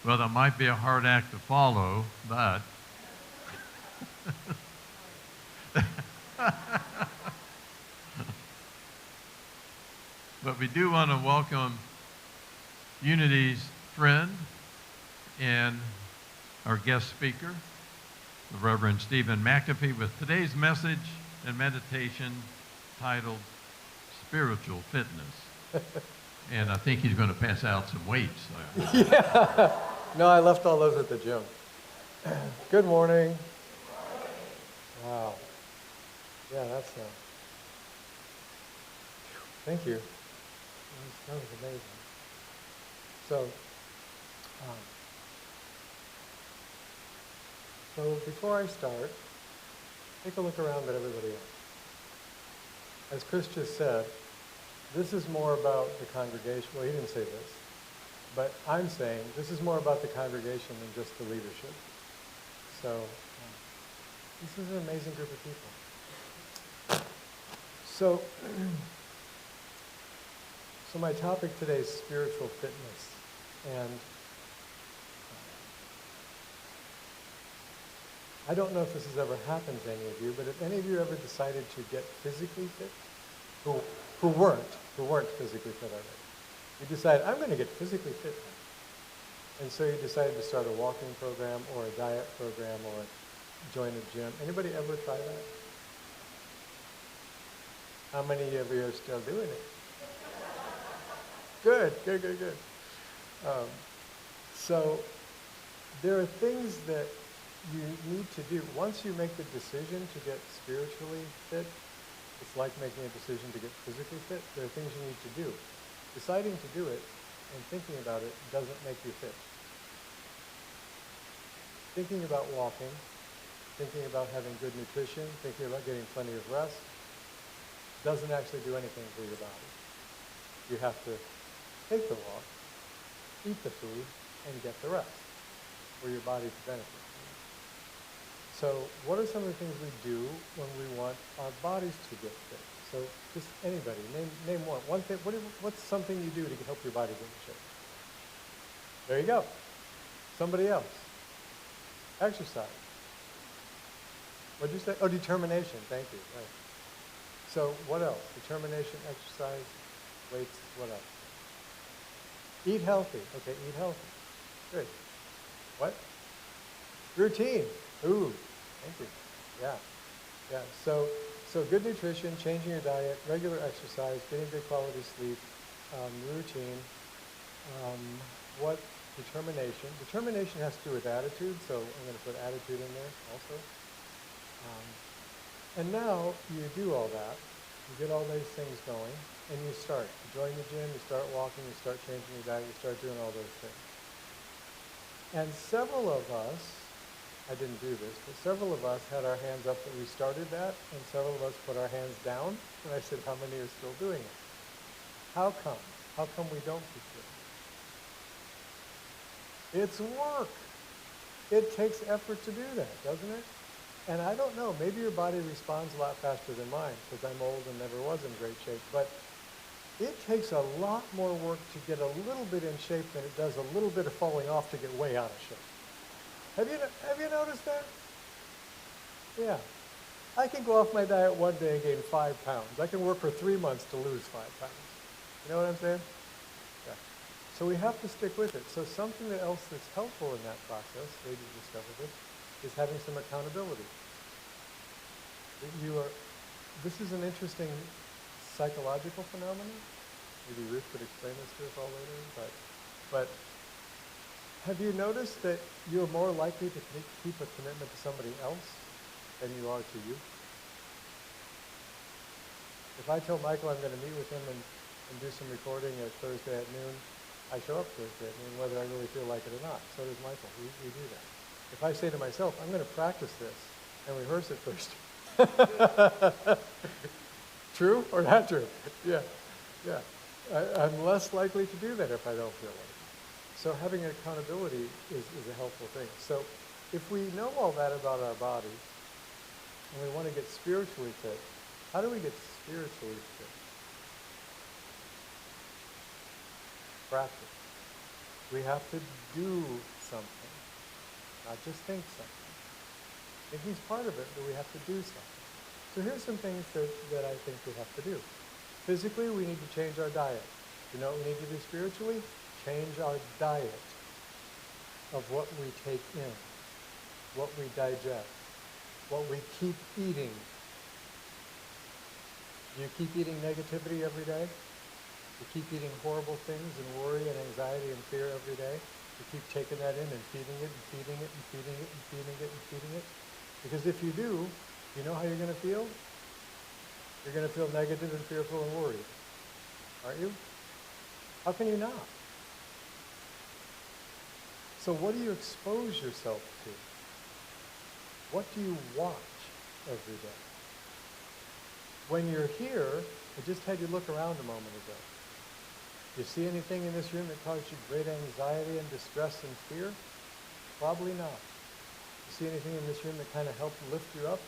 Well, that might be a hard act to follow, but but we do want to welcome Unity's friend and our guest speaker, the Reverend Stephen McAfee, with today's message and meditation titled Spiritual Fitness. And I think he's going to pass out some weights. Yeah. No, I left all those at the gym. Good morning. Wow. Yeah, that's thank you. That was amazing. So, so before I start, take a look around at everybody else. As Chris just said, this is more about the congregation. Well, he didn't say this, but I'm saying this is more about the congregation than just the leadership. So this is an amazing group of people. So, so my topic today is spiritual fitness. And I don't know if this has ever happened to any of you, but if any of you ever decided to get physically fit, who weren't physically fit already, you decide, I'm going to get physically fit now. And so you decided to start a walking program or a diet program or join a gym. Anybody ever try that? How many of you are still doing it? Good. So there are things that you need to do. Once you make the decision to get spiritually fit, it's like making a decision to get physically fit. There are things you need to do. Deciding to do it and thinking about it doesn't make you fit. Thinking about walking, thinking about having good nutrition, thinking about getting plenty of rest, doesn't actually do anything for your body. You have to take the walk, eat the food, and get the rest for your body to benefit from it. So what are some of the things we do when we want our bodies to get fit? So just anybody, name one. One thing. What's something you do to help your body get in shape? There you go. Somebody else. Exercise. What'd you say? Oh, determination. Thank you. Right. So what else? Determination, exercise, weights, what else? Eat healthy. Okay, eat healthy. Good. What? Routine. Ooh, thank you. Yeah. So good nutrition, changing your diet, regular exercise, getting good quality sleep, routine. What? Determination. Determination has to do with attitude, so I'm going to put attitude in there also. And now you do all that, you get all these things going, and you start. You join the gym, you start walking, you start changing your diet, you start doing all those things. And several of us, I didn't do this, but several of us had our hands up that we started that, and several of us put our hands down, and I said, how many are still doing it? How come? How come we don't keep doing it? It's work. It takes effort to do that, doesn't it? And I don't know, maybe your body responds a lot faster than mine, because I'm old and never was in great shape, but it takes a lot more work to get a little bit in shape than it does a little bit of falling off to get way out of shape. Have you noticed that? Yeah. I can go off my diet one day and gain 5 pounds. I can work for 3 months to lose 5 pounds. You know what I'm saying? Yeah. So we have to stick with it. So something else that's helpful in that process, maybe you discovered this, is having some accountability. This is an interesting psychological phenomenon. Maybe Ruth could explain this to us all later, but have you noticed that you're more likely to keep a commitment to somebody else than you are to you? If I tell Michael I'm going to meet with him and do some recording at Thursday at noon, I show up Thursday at noon whether I really feel like it or not. So does Michael. We do that. If I say to myself, I'm going to practice this and rehearse it first. True or not true? Yeah. I'm less likely to do that if I don't feel like it. So having accountability is a helpful thing. So if we know all that about our bodies and we want to get spiritually fit, how do we get spiritually fit? Practice. We have to do something, not just think something. Thinking's part of it, but we have to do something. So here's some things that I think we have to do. Physically, we need to change our diet. You know what we need to do spiritually? Change our diet of what we take in, what we digest, what we keep eating. Do you keep eating negativity every day? You keep eating horrible things and worry and anxiety and fear every day? You keep taking that in and feeding it and feeding it and feeding it and feeding it and feeding it? Because if you do, you know how you're going to feel? You're going to feel negative and fearful and worried. Aren't you? How can you not? So what do you expose yourself to? What do you watch every day? When you're here, I just had you look around a moment ago. Do you see anything in this room that caused you great anxiety and distress and fear? Probably not. You see anything in this room that kind of helped lift you up,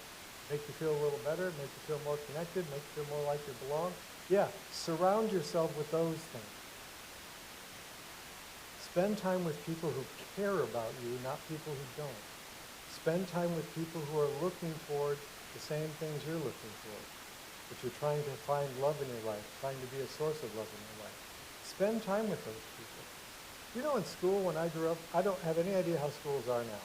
make you feel a little better, make you feel more connected, make you feel more like you belong? Yeah, surround yourself with those things. Spend time with people who care about you, not people who don't. Spend time with people who are looking toward the same things you're looking toward, that you're trying to find love in your life, trying to be a source of love in your life. Spend time with those people. You know, in school, when I grew up, I don't have any idea how schools are now,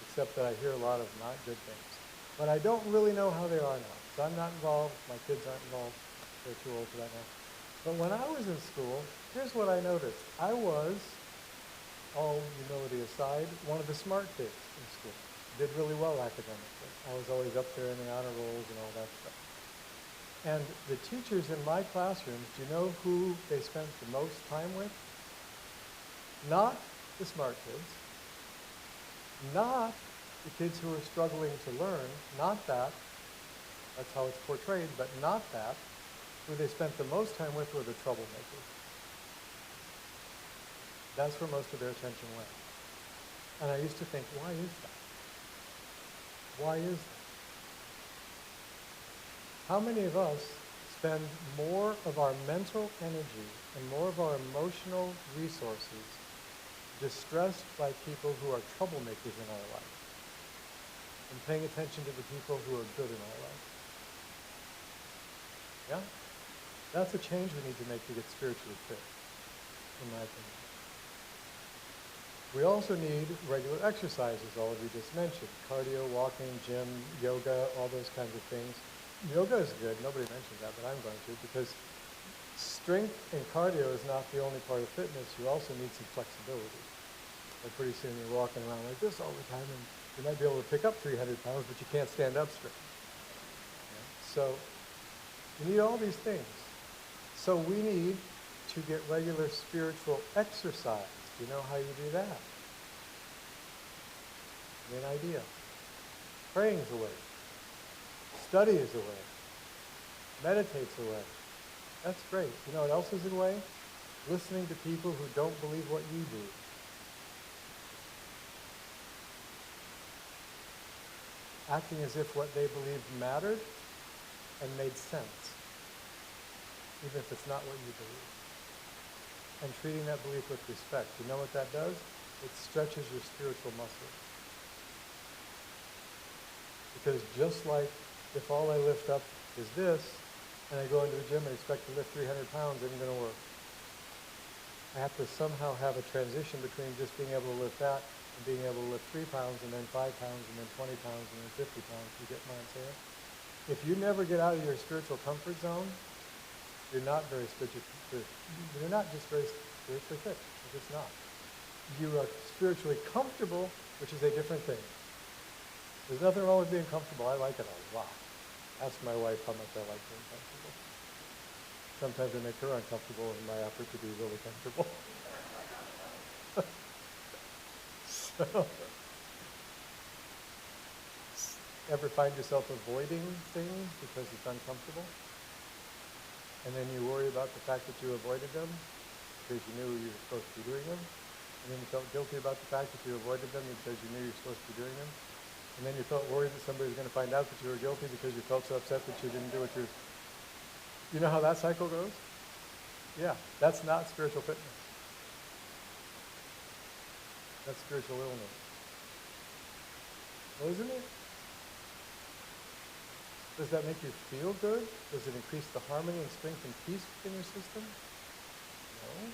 except that I hear a lot of not good things. But I don't really know how they are now. So I'm not involved. My kids aren't involved. They're too old for that now. But when I was in school, here's what I noticed. I was, all humility aside, one of the smart kids in school. Did really well academically. I was always up there in the honor rolls and all that stuff. And the teachers in my classrooms, do you know who they spent the most time with? Not the smart kids, not the kids who are struggling to learn, not that. That's how it's portrayed, but not that. Who they spent the most time with were the troublemakers. That's where most of their attention went. And I used to think, why is that? Why is that? How many of us spend more of our mental energy and more of our emotional resources distressed by people who are troublemakers in our life and paying attention to the people who are good in our life? Yeah? That's a change we need to make to get spiritually fit, in my opinion. We also need regular exercises, all of you just mentioned. Cardio, walking, gym, yoga, all those kinds of things. Yoga is good. Nobody mentioned that, but I'm going to, because strength and cardio is not the only part of fitness. You also need some flexibility. And pretty soon you're walking around like this all the time, and you might be able to pick up 300 pounds, but you can't stand up straight. Yeah? So you need all these things. So we need to get regular spiritual exercise. Do you know how you do that? Give me an idea. Praying is a way. Study is a way. Meditate's a way. That's great. You know what else is a way? Listening to people who don't believe what you do. Acting as if what they believed mattered and made sense, even if it's not what you believe. And treating that belief with respect. You know what that does? It stretches your spiritual muscles. Because just like if all I lift up is this, and I go into the gym and expect to lift 300 pounds, it isn't going to work. I have to somehow have a transition between just being able to lift that and being able to lift 3 pounds and then 5 pounds and then 20 pounds and then 50 pounds. You get what I'm saying? If you never get out of your spiritual comfort zone, you're not very you're not just very spiritually fit. You're just not. You are spiritually comfortable, which is a different thing. There's nothing wrong with being comfortable. I like it a lot. Ask my wife how much I like being comfortable. Sometimes I make her uncomfortable in my effort to be really comfortable. So, ever find yourself avoiding things because it's uncomfortable? And then you worry about the fact that you avoided them because you knew you were supposed to be doing them. And then you felt guilty about the fact that you avoided them because you knew you were supposed to be doing them. And then you felt worried that somebody was going to find out that you were guilty because you felt so upset that you didn't do what you... You know how that cycle goes? Yeah, that's not spiritual fitness. That's spiritual illness. Well, isn't it? Does that make you feel good? Does it increase the harmony and strength and peace within your system? No.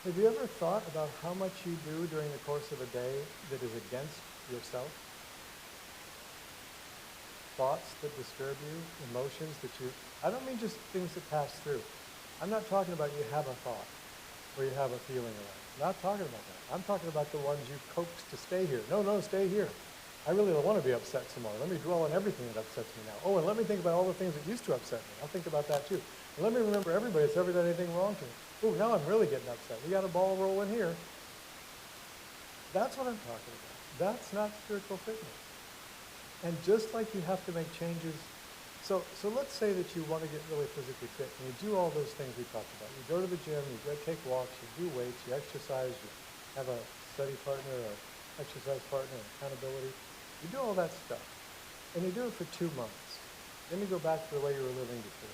Have you ever thought about how much you do during the course of a day that is against yourself? Thoughts that disturb you, emotions that you, I don't mean just things that pass through. I'm not talking about you have a thought or you have a feeling around. I'm not talking about that. I'm talking about the ones you coax to stay here. No, stay here. I really don't want to be upset tomorrow. Let me dwell on everything that upsets me now. Oh, and let me think about all the things that used to upset me. I'll think about that too. And let me remember everybody that's ever done anything wrong to me. Oh, now I'm really getting upset. We got a ball rolling here. That's what I'm talking about. That's not spiritual fitness. And just like you have to make changes, so let's say that you want to get really physically fit and you do all those things we talked about. You go to the gym, you go take walks, you do weights, you exercise, you have a study partner, or exercise partner, accountability. You do all that stuff. And you do it for 2 months. Then you go back to the way you were living before.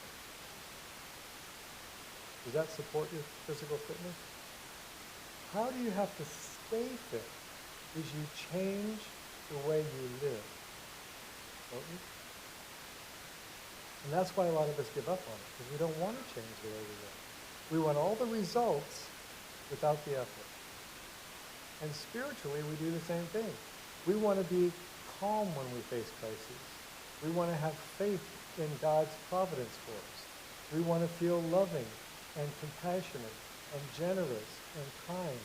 Does that support your physical fitness? How do you have to stay fit? Is you change the way you live. Don't you? And that's why a lot of us give up on it, because we don't want to change the way we live. We want all the results without the effort. And spiritually, we do the same thing. We want to be calm when we face crises. We want to have faith in God's providence for us. We want to feel loving and compassionate and generous and kind.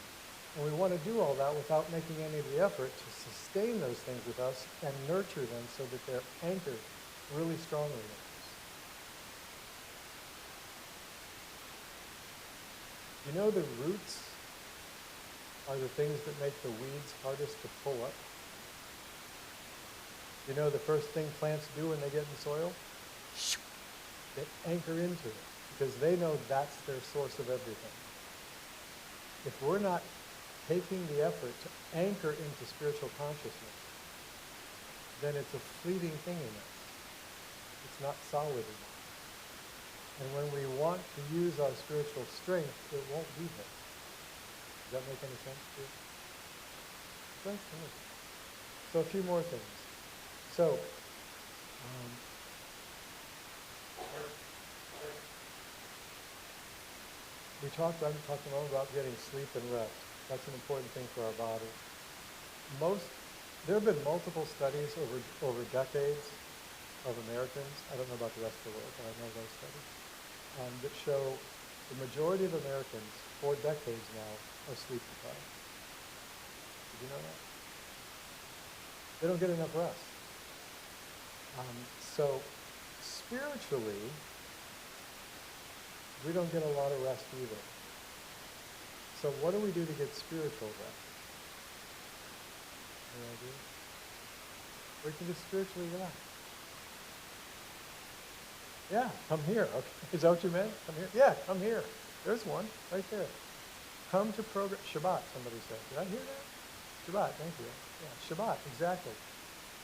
And we want to do all that without making any of the effort to sustain those things with us and nurture them so that they're anchored really strongly in us. You know the roots are the things that make the weeds hardest to pull up? You know the first thing plants do when they get in soil? They anchor into it because they know that's their source of everything. If we're not taking the effort to anchor into spiritual consciousness, then it's a fleeting thing in us. It's not solid enough. And when we want to use our spiritual strength, it won't be there. Does that make any sense to you? Sense to me. So a few more things. So, I'm talking a lot about getting sleep and rest. That's an important thing for our body. There have been multiple studies over decades of Americans, I don't know about the rest of the world, but I know those studies, that show the majority of Americans, for decades now, are sleep deprived. Did you know that? They don't get enough rest. So spiritually, we don't get a lot of rest either. So what do we do to get spiritual rest? Any idea? We can just spiritually relax. Yeah, come here. Okay. Is that what you meant? Come here? Yeah, come here. There's one right there. Come to program. Shabbat, somebody said. Did I hear that? Shabbat, thank you. Yeah, Shabbat, exactly.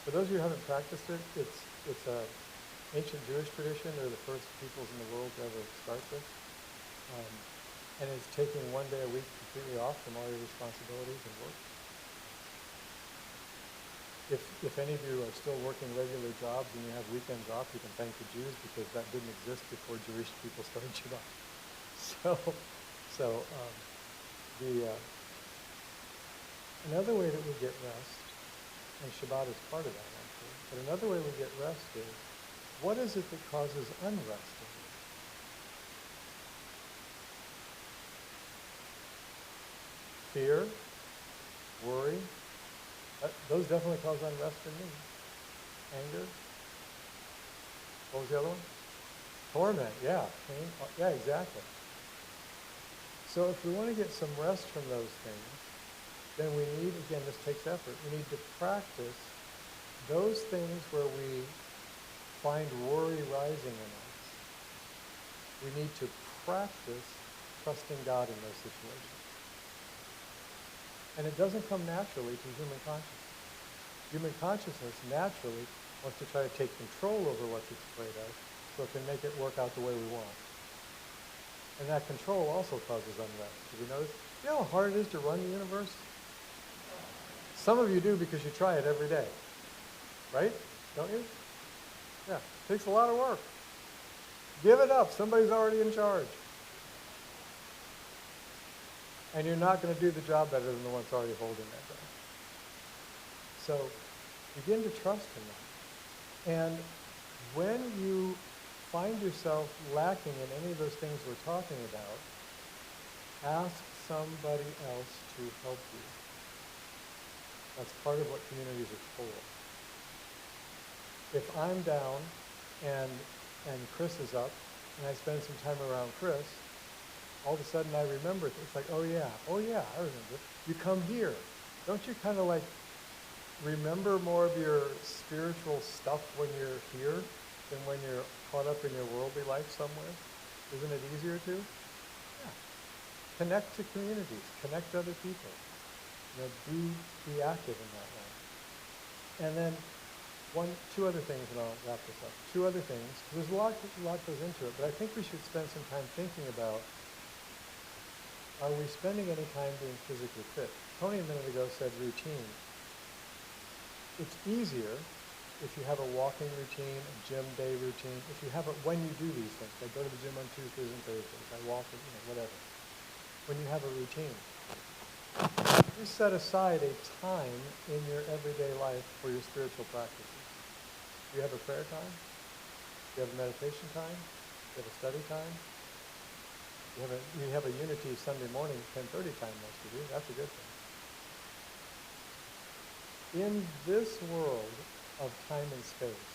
For those of you who haven't practiced it, it's a ancient Jewish tradition. They're the first peoples in the world to ever start this. And it's taking one day a week completely off from all your responsibilities and work. If any of you are still working regular jobs and you have weekends off, you can thank the Jews because that didn't exist before Jewish people started Shabbat. Another way that we get rest, and Shabbat is part of that actually, but another way we get rest is, what is it that causes unrest in you? Fear, worry, those definitely cause unrest in me. Anger. What was the other one? Torment, yeah. Pain, yeah, exactly. So if we want to get some rest from those things, then we need, again, this takes effort, we need to practice those things where we find worry rising in us. We need to practice trusting God in those situations. And it doesn't come naturally to human consciousness. Human consciousness naturally wants to try to take control over what it's afraid of so it can make it work out the way we want. And that control also causes unrest. Have you noticed? You know how hard it is to run the universe? Some of you do because you try it every day, right? Don't you? Yeah, it takes a lot of work. Give it up. Somebody's already in charge. And you're not going to do the job better than the one that's already holding that job. So begin to trust in that. And when you find yourself lacking in any of those things we're talking about, ask somebody else to help you. That's part of what communities are for. If I'm down and Chris is up, and I spend some time around Chris, all of a sudden I remember it. It's like, oh yeah, I remember it. You come here. Don't you kind of like remember more of your spiritual stuff when you're here than when you're caught up in your worldly life somewhere? Isn't it easier to? Yeah. Connect to communities. Connect to other people. You know, be active in that way. And then two other things, and I'll wrap this up. Two other things, because there's a lot goes into it, but I think we should spend some time thinking about, are we spending any time being physically fit? Tony a minute ago said routine. It's easier if you have a walking routine, a gym day routine, if you have it when you do these things. I go to the gym on Tuesdays and Thursdays. I walk, whatever. When you have a routine. You set aside a time in your everyday life for your spiritual practices. Do you have a prayer time? Do you have a meditation time? Do you have a study time? You have a Unity Sunday morning 10:30 time, most of you. That's a good thing. In this world of time and space,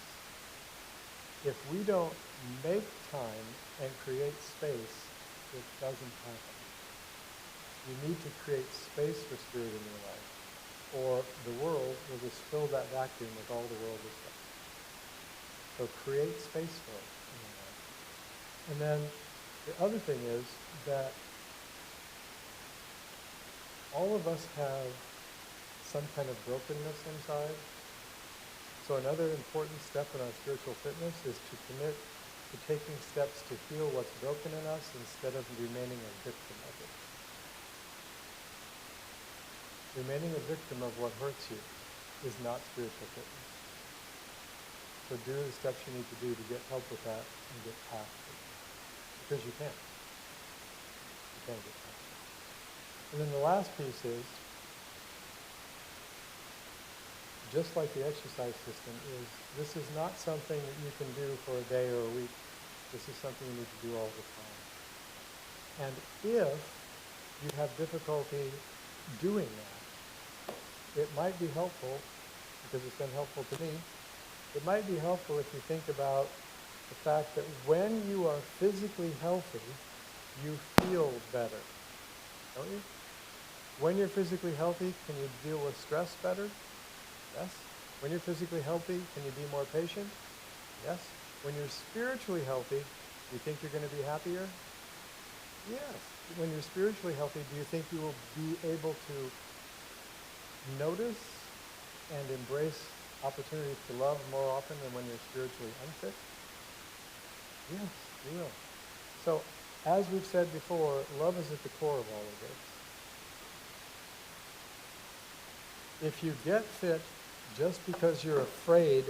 if we don't make time and create space, it doesn't happen. You need to create space for spirit in your life, or the world will just fill that vacuum with all the worldly stuff. So create space for it in your life. And then the other thing is that all of us have some kind of brokenness inside. So another important step in our spiritual fitness is to commit to taking steps to heal what's broken in us instead of remaining a victim of it. Remaining a victim of what hurts you is not spiritual fitness. So do the steps you need to do to get help with that and get past it. Because you can. You can get past it. And then the last piece is, just like the exercise system, is this is not something that you can do for a day or a week. This is something you need to do all the time. And if you have difficulty doing that, it might be helpful, because it's been helpful to me, it might be helpful if you think about the fact that when you are physically healthy, you feel better, don't you? When you're physically healthy, can you deal with stress better? Yes. When you're physically healthy, can you be more patient? Yes. When you're spiritually healthy, do you think you're going to be happier? Yes. When you're spiritually healthy, do you think you will be able to notice and embrace opportunities to love more often than when you're spiritually unfit? Yes, you will. So, as we've said before, love is at the core of all of this. If you get fit just because you're afraid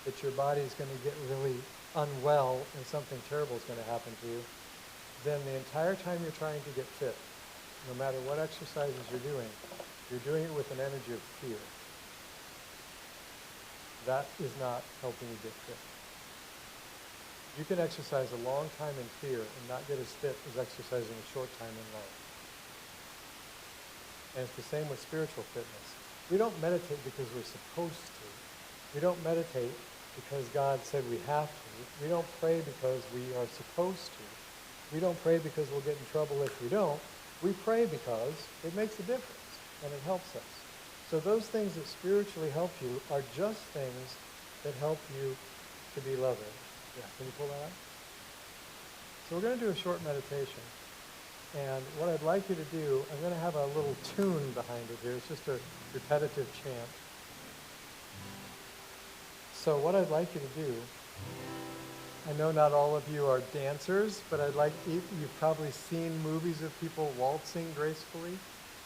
that your body is going to get really unwell and something terrible is going to happen to you, then the entire time you're trying to get fit, no matter what exercises you're doing it with an energy of fear. That is not helping you get fit. You can exercise a long time in fear and not get as fit as exercising a short time in love. And it's the same with spiritual fitness. We don't meditate because we're supposed to. We don't meditate because God said we have to. We don't pray because we are supposed to. We don't pray because we'll get in trouble if we don't. We pray because it makes a difference and it helps us. So those things that spiritually help you are just things that help you to be loving. Yeah, can you pull that out? So we're going to do a short meditation. And what I'd like you to do, I'm going to have a little tune behind it here. It's just a repetitive chant. So what I'd like you to do I know not all of you are dancers, but you've probably seen movies of people waltzing gracefully.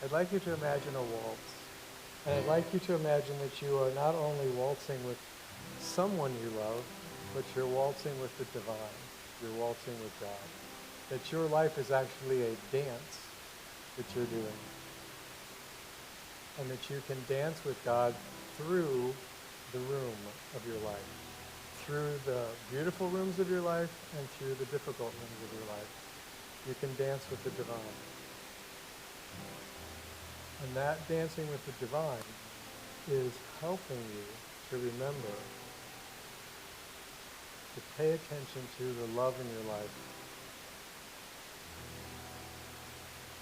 I'd like you to imagine a waltz. And I'd like you to imagine that you are not only waltzing with someone you love, but you're waltzing with the divine. You're waltzing with God. That your life is actually a dance that you're doing. And that you can dance with God through the room of your life, through the beautiful rooms of your life and through the difficult rooms of your life. You can dance with the divine. And that dancing with the divine is helping you to remember to pay attention to the love in your life.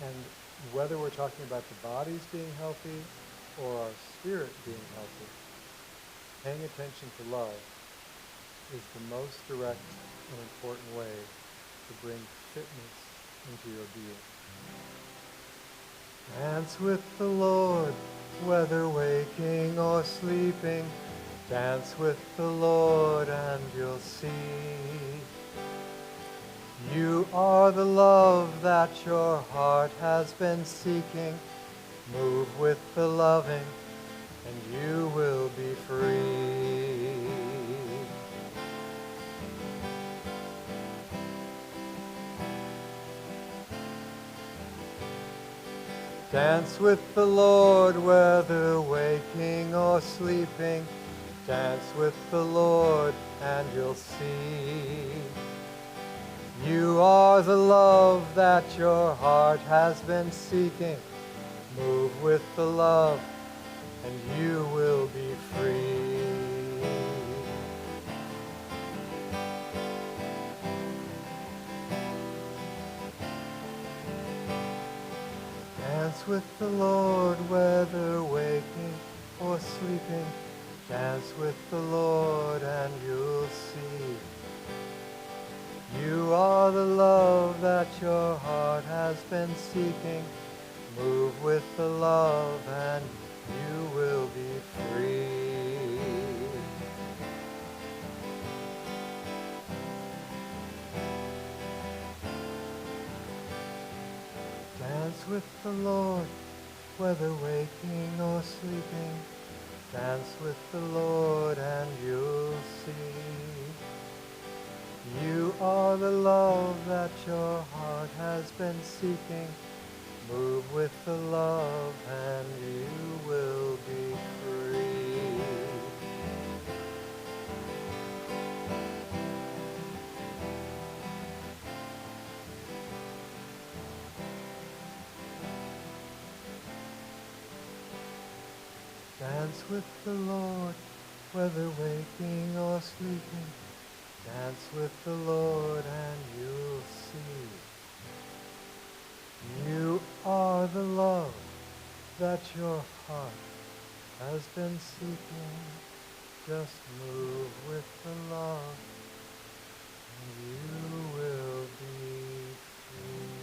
And whether we're talking about the bodies being healthy or our spirit being healthy, paying attention to love is the most direct and important way to bring fitness into your being. Dance with the Lord, whether waking or sleeping. Dance with the Lord and you'll see. You are the love that your heart has been seeking. Move with the loving and you will be free. Dance with the Lord, whether waking or sleeping. Dance with the Lord and you'll see. You are the love that your heart has been seeking. Move with the love and you will be free. Dance with the Lord, whether waking or sleeping. Dance with the Lord and you'll see. You are the love that your heart has been seeking. Move with the love and you will be free. Dance with the Lord, whether waking or sleeping. Dance with the Lord and you'll see. You are the love that your heart has been seeking. Move with the love and you will be free. Dance with the Lord, whether waking or sleeping. Dance with the Lord and you'll see. You are the love that your heart has been seeking. Just move with the love and you will be free.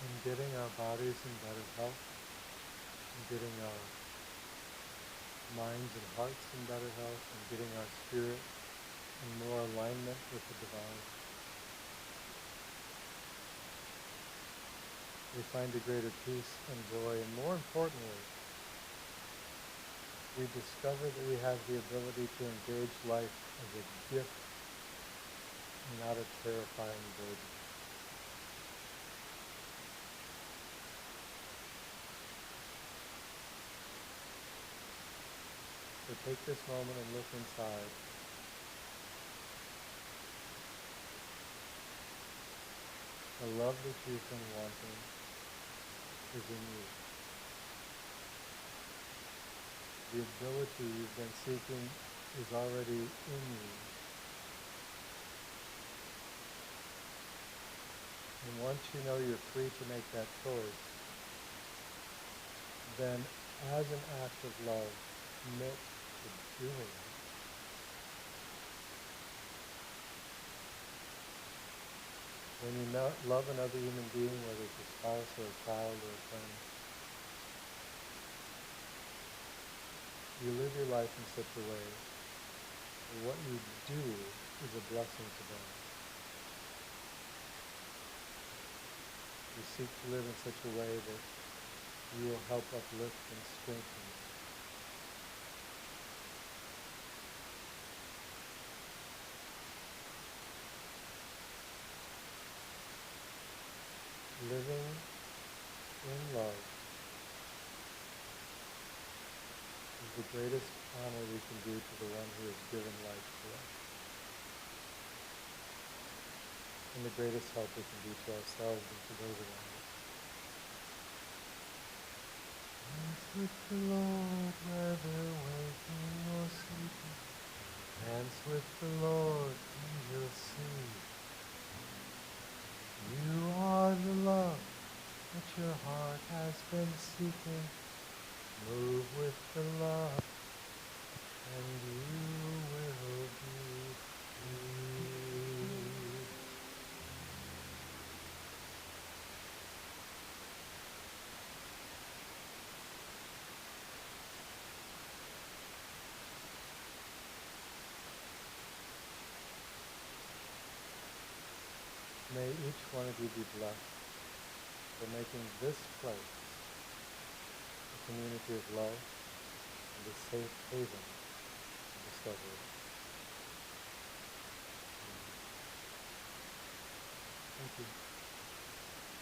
And getting our bodies in better health, and getting our minds and hearts in better health, and getting our spirit in more alignment with the divine. We find a greater peace and joy, and more importantly, we discover that we have the ability to engage life as a gift and not a terrifying burden. So take this moment and look inside. The love that you've been wanting, is in you. The ability you've been seeking is already in you. And once you know you're free to make that choice, then as an act of love, commit to doing it. When you love another human being, whether it's a spouse or a child or a friend, you live your life in such a way that what you do is a blessing to them. You seek to live in such a way that you will help uplift and strengthen them. Living in love is the greatest honor we can do to the one who has given life to us. And the greatest help we can do to ourselves and to those around us. Dance with the Lord, whether waking or sleeping. Dance with the Lord, and you'll see. You are the love that your heart has been seeking. Move with the love, and you will be free. May each one of you be blessed for making this place a community of love and a safe haven of discovery. Amen. Thank you.